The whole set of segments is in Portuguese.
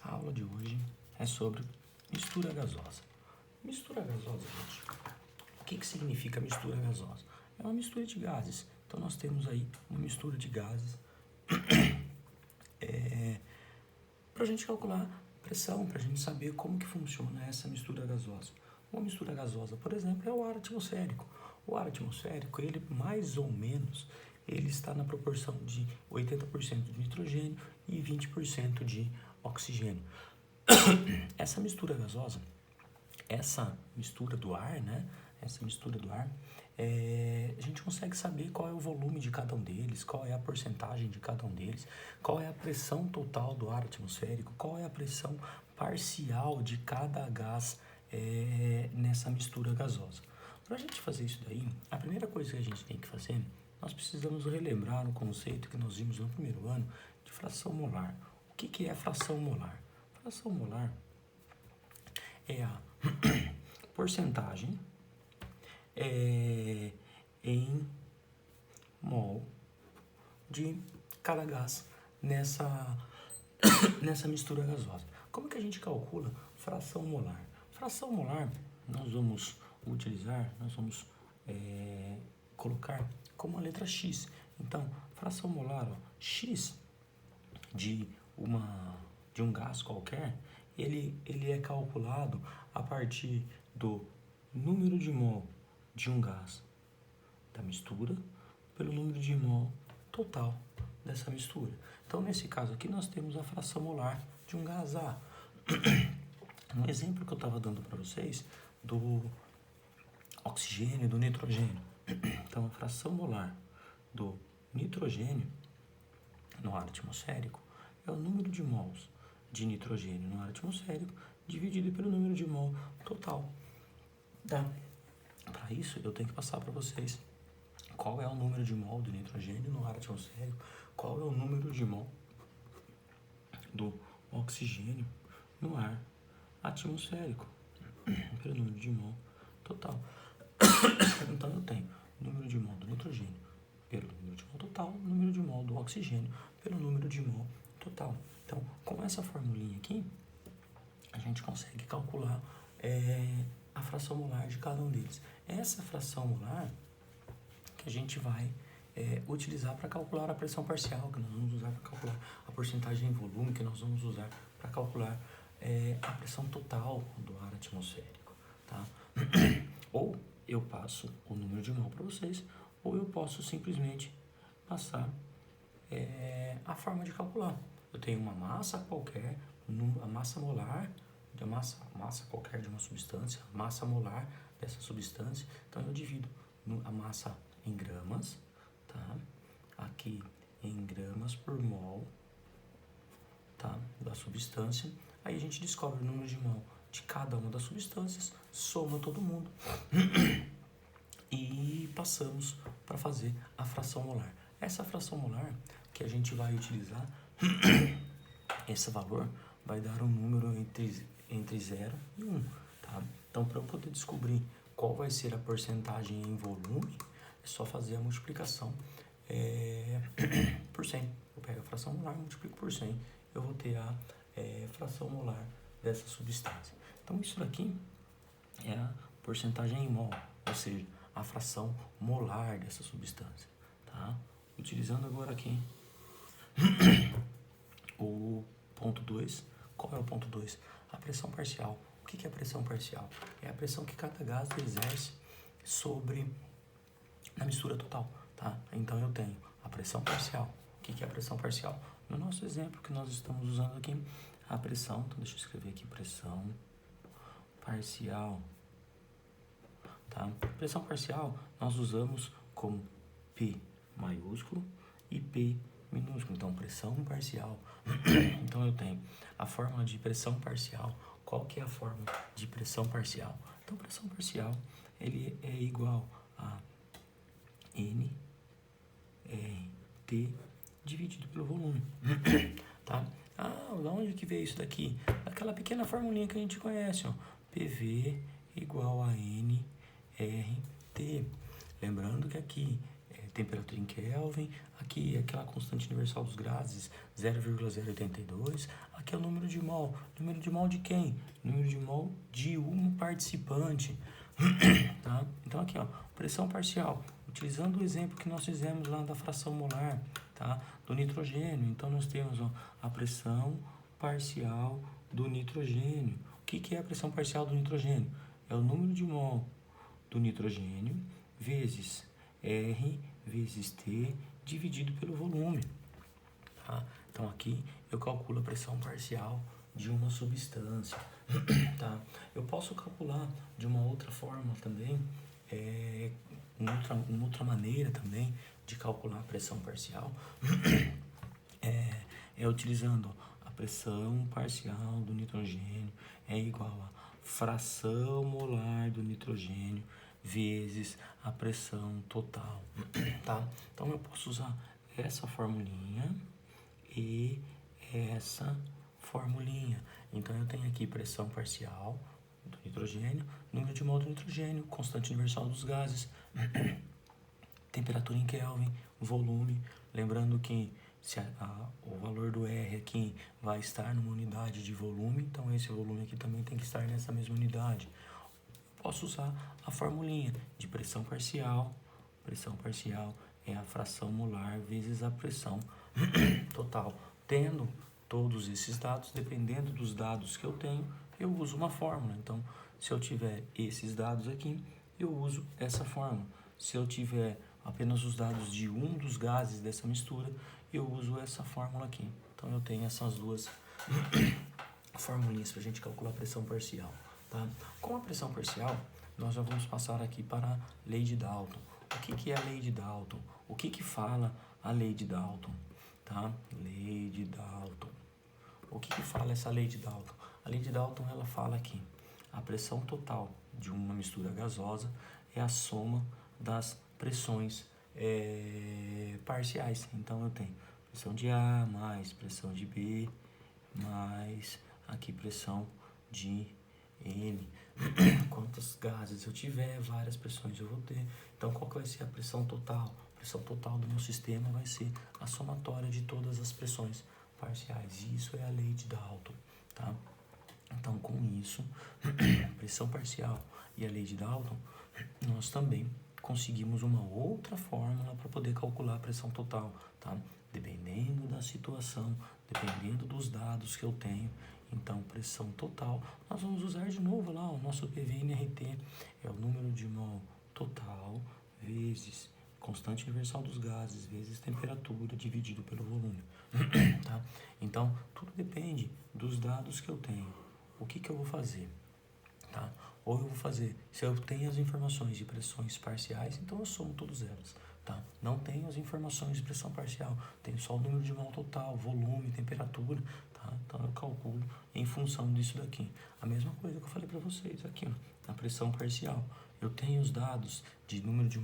A aula de hoje é sobre mistura gasosa. Mistura gasosa, gente, o que significa mistura gasosa? É uma mistura de gases. Então, nós temos aí uma mistura de gases para a gente calcular pressão, para a gente saber como que funciona essa mistura gasosa. Uma mistura gasosa, por exemplo, é o ar atmosférico. O ar atmosférico, ele mais ou menos, ele está na proporção de 80% de nitrogênio e 20% de oxigênio. Essa mistura gasosa, essa mistura do ar, né? Essa mistura do ar, a gente consegue saber qual é o volume de cada um deles, qual é a porcentagem de cada um deles, qual é a pressão total do ar atmosférico, qual é a pressão parcial de cada gás nessa mistura gasosa. Para a gente fazer isso daí, a primeira coisa que a gente tem que fazer, nós precisamos relembrar o conceito que nós vimos no primeiro ano de fração molar. O que é fração molar? Fração molar é a porcentagem em mol de cada gás nessa mistura gasosa. Como que a gente calcula fração molar? Fração molar nós vamos colocar como a letra X. Então, fração molar, ó, X de um gás qualquer, ele é calculado a partir do número de mol de um gás da mistura pelo número de mol total dessa mistura. Então, nesse caso aqui, nós temos a fração molar de um gás A. Um exemplo que eu estava dando para vocês do oxigênio e do nitrogênio. Então, a fração molar do nitrogênio no ar atmosférico é o número de mols de nitrogênio no ar atmosférico dividido pelo número de mol total. Tá? Para isso, eu tenho que passar para vocês qual é o número de mol do nitrogênio no ar atmosférico, qual é o número de mol do oxigênio no ar atmosférico, pelo número de mol total. Então, eu tenho o número de mol do nitrogênio pelo número de mol total, o número de mol do oxigênio pelo número de mol total. Então, com essa formulinha aqui, a gente consegue calcular a fração molar de cada um deles. Essa fração molar que a gente vai utilizar para calcular a pressão parcial, que nós vamos usar para calcular a porcentagem em volume, que nós vamos usar para calcular a pressão total do ar atmosférico. Tá? Ou eu passo o número de mol para vocês, ou eu posso simplesmente passar a forma de calcular. Eu tenho uma massa qualquer, a massa molar, de massa qualquer de uma substância, a massa molar dessa substância, então eu divido a massa em gramas, tá? Aqui em gramas por mol, tá? Da substância, aí a gente descobre o número de mol de cada uma das substâncias, soma todo mundo e passamos para fazer a fração molar. Essa fração molar que a gente vai utilizar, esse valor vai dar um número entre 0 e 1, tá? Então, para eu poder descobrir qual vai ser a porcentagem em volume, é só fazer a multiplicação por 100. Eu pego a fração molar, multiplico por 100, eu vou ter a fração molar dessa substância. Então, isso daqui é a porcentagem em mol, ou seja, a fração molar dessa substância, tá? Utilizando agora aqui o ponto 2. Qual é o ponto 2? A pressão parcial. O que é a pressão parcial? É a pressão que cada gás exerce sobre a mistura total, tá? Então, eu tenho a pressão parcial. O que é a pressão parcial? No nosso exemplo que nós estamos usando aqui, a pressão, então deixa eu escrever aqui, pressão parcial, tá? Pressão parcial nós usamos como P maiúsculo e P minúsculo, então pressão parcial. Então eu tenho a fórmula de pressão parcial. Qual que é a fórmula de pressão parcial? Então pressão parcial ele é igual a N R T dividido pelo volume, tá? Da onde que veio isso daqui? Aquela pequena formulinha que a gente conhece, ó. PV igual a NRT. Lembrando que aqui temperatura em Kelvin, aqui aquela constante universal dos gases, 0,082, aqui é o número de mol. Número de mol de quem? Número de mol de um participante. Tá? Então aqui, ó, pressão parcial, utilizando o exemplo que nós fizemos lá da fração molar, tá? Do nitrogênio. Então nós temos, ó, a pressão parcial do nitrogênio. O que é a pressão parcial do nitrogênio? É o número de mol do nitrogênio vezes R vezes T dividido pelo volume. Tá? Então aqui eu calculo a pressão parcial de uma substância. Tá? Eu posso calcular de uma outra forma também, uma outra maneira também de calcular a pressão parcial, utilizando a pressão parcial do nitrogênio é igual a fração molar do nitrogênio vezes a pressão total, tá? Então eu posso usar essa formulinha e essa formulinha. Então eu tenho aqui pressão parcial do nitrogênio, número de mol do nitrogênio, constante universal dos gases, temperatura em Kelvin, volume. Lembrando que se o valor do R aqui vai estar numa unidade de volume, então esse volume aqui também tem que estar nessa mesma unidade. Posso usar a formulinha de pressão parcial. Pressão parcial é a fração molar vezes a pressão total. Tendo todos esses dados, dependendo dos dados que eu tenho, eu uso uma fórmula. Então, se eu tiver esses dados aqui, eu uso essa fórmula. Se eu tiver apenas os dados de um dos gases dessa mistura, eu uso essa fórmula aqui. Então, eu tenho essas duas formulinhas para a gente calcular a pressão parcial. Tá? Com a pressão parcial, nós já vamos passar aqui para a lei de Dalton. O que é a lei de Dalton? O que fala a lei de Dalton? Tá? Lei de Dalton. O que fala essa lei de Dalton? A lei de Dalton, ela fala que a pressão total de uma mistura gasosa é a soma das pressões parciais. Então eu tenho pressão de A mais pressão de B mais aqui pressão de N. Quantos gases eu tiver, várias pressões eu vou ter. Então qual que vai ser a pressão total? A pressão total do meu sistema vai ser a somatória de todas as pressões parciais. E isso é a lei de Dalton, tá? Então com isso, pressão parcial e a lei de Dalton, nós também conseguimos uma outra fórmula para poder calcular a pressão total, tá? Dependendo da situação, dependendo dos dados que eu tenho. Então, pressão total, nós vamos usar de novo lá o nosso PV/nRT, é o número de mol total vezes constante universal dos gases vezes temperatura dividido pelo volume, tá? Então, tudo depende dos dados que eu tenho. O que eu vou fazer? Tá? Ou eu vou fazer, se eu tenho as informações de pressões parciais, então eu somo todas elas. Tá? Não tenho as informações de pressão parcial, tenho só o número de mol total, volume, temperatura, tá? Então eu calculo em função disso daqui. A mesma coisa que eu falei para vocês aqui, ó, na pressão parcial. Eu tenho os dados de número de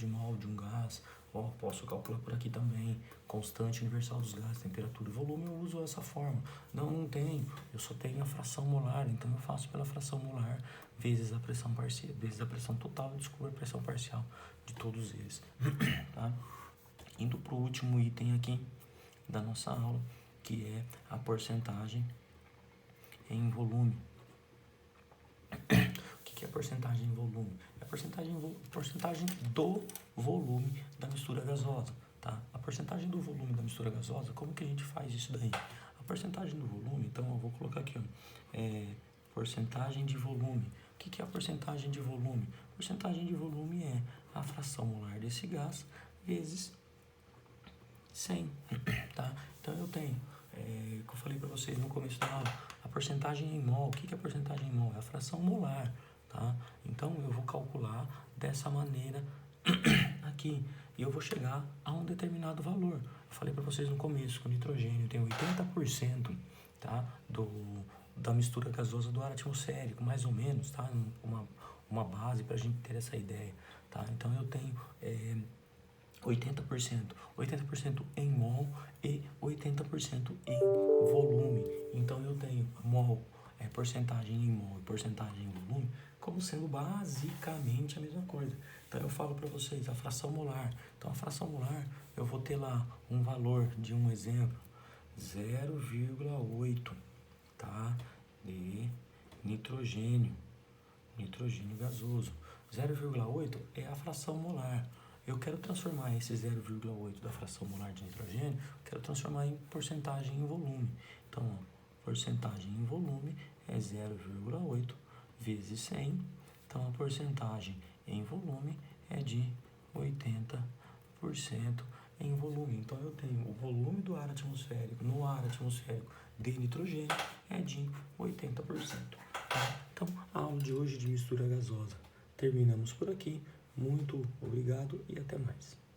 mol de um gás, ó, posso calcular por aqui também, constante universal dos gases, temperatura e volume, eu uso essa forma. Não tenho, eu só tenho a fração molar, então eu faço pela fração molar vezes a pressão parcial, vezes a pressão total, eu descubro a pressão parcial de todos eles. Tá? Indo para o último item aqui da nossa aula, que é a porcentagem em volume. O que é porcentagem em volume? É a porcentagem do volume da mistura gasosa. Tá? A porcentagem do volume da mistura gasosa, como que a gente faz isso daí? A porcentagem do volume, então eu vou colocar aqui, ó, porcentagem de volume. O que é a porcentagem de volume? A porcentagem de volume é a fração molar desse gás vezes 100, tá? Então eu tenho, que eu falei para vocês no começo da aula, a porcentagem em mol. O que é a porcentagem em mol? É a fração molar, tá? Então eu vou calcular dessa maneira aqui e eu vou chegar a um determinado valor. Eu falei para vocês no começo que o nitrogênio tem 80%, tá? Da mistura gasosa do ar atmosférico, mais ou menos, tá? Uma base para a gente ter essa ideia, tá? Então eu tenho 80% em mol e 80% em volume. Então eu tenho mol, porcentagem em mol e porcentagem em volume. como sendo basicamente a mesma coisa. Então eu falo para vocês a fração molar. Então a fração molar eu vou ter lá um valor de um exemplo 0,8, tá? De nitrogênio gasoso. 0,8 é a fração molar. Eu quero transformar esse 0,8 da fração molar de nitrogênio, quero transformar em porcentagem em volume. Então, porcentagem em volume é 0,8 vezes 100. Então, a porcentagem em volume é de 80% em volume. Então, eu tenho o volume do ar atmosférico no ar atmosférico de nitrogênio é de 80%. Tá? Então, a aula de hoje de mistura gasosa terminamos por aqui. Muito obrigado e até mais.